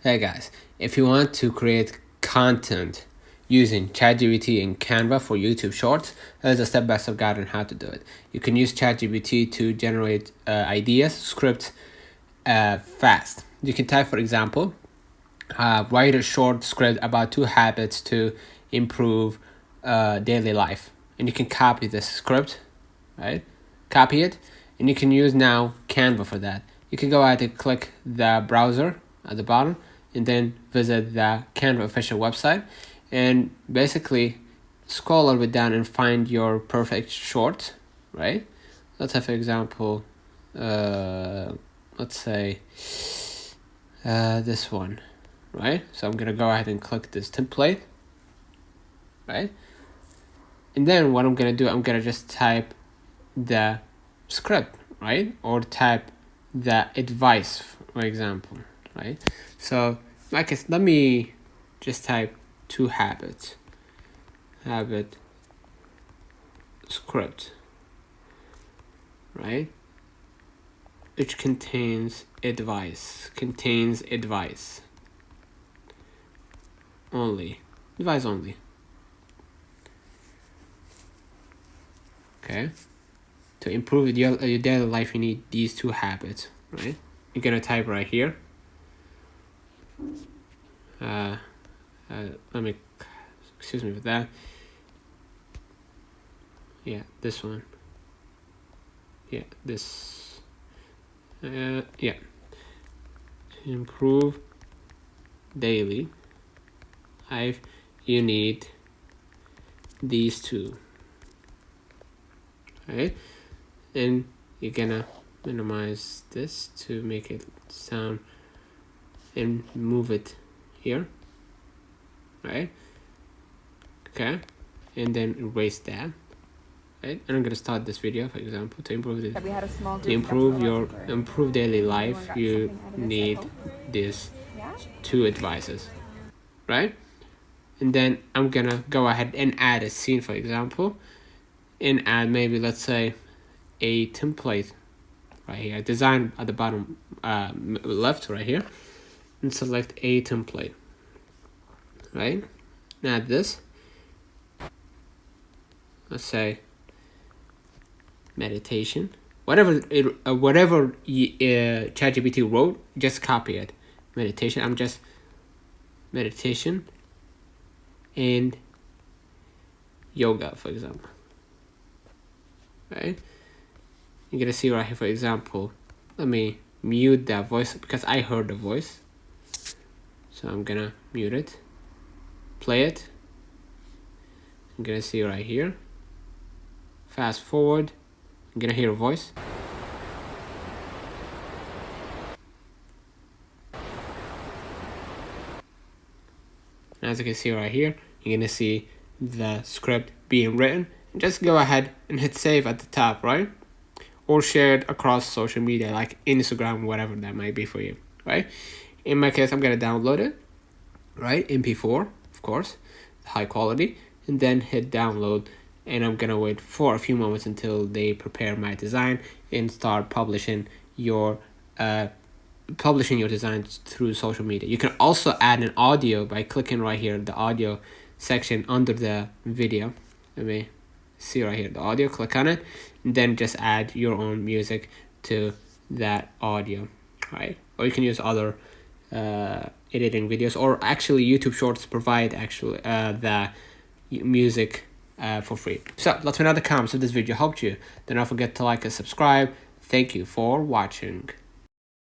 Hey guys, if you want to create content using ChatGPT and Canva for YouTube Shorts, there's a step-by-step guide on how to do it. You can use ChatGPT to generate ideas, scripts fast. You can type, for example, write a short script about 2 habits to improve daily life. And you can copy this script, right? Copy it, and you can use now Canva for that. You can go ahead and click the browser at the bottom and then visit the Canva official website and basically scroll a little bit down and find your perfect short, right? Let's have an example. Let's say this one, right? So I'm gonna go ahead and click this template, right? And then what I'm gonna do, I'm gonna just type the script, right? Or type the advice, for example, right? So let me just type 2 habit script, right? Which contains advice only, advice only. Okay. To improve your daily life, you need these 2 habits, right? You're gonna type right here. Let me, excuse me for that. Yeah, this one. Yeah, this. Yeah. To improve daily life, you need these 2, right? And you're gonna minimize this to make it sound and move it here, right? Okay, and then erase that, right? And I'm gonna start this video, for example, to improve improve daily life, you need these 2 advices, right? And then I'm gonna go ahead and add a scene, for example, and add maybe, let's say, a template right here, design at the bottom left right here, and select a template, right? And add this, let's say meditation, whatever ChatGPT wrote, just copy it. Meditation, I'm just meditation and yoga, for example, right? You're gonna see right here, for example, let me mute that voice because I heard the voice, so I'm gonna mute it, play it. I'm gonna see right here, fast forward, I'm gonna hear a voice. And as you can see right here, you're gonna see the script being written. Just go ahead and hit save at the top, right? Or share it across social media like Instagram, whatever that might be for you, right? In my case, I'm gonna download it, right? MP4, of course, high quality, and then hit download. And I'm gonna wait for a few moments until they prepare my design and start publishing your designs through social media. You can also add an audio by clicking right here, the audio section under the video. Let me see right here, the audio, click on it, and then just add your own music to that audio, right? Or you can use other editing videos, or actually YouTube Shorts provide the music for free. So let me know in the comments if this video helped you. Don't forget to like and subscribe. Thank you for watching.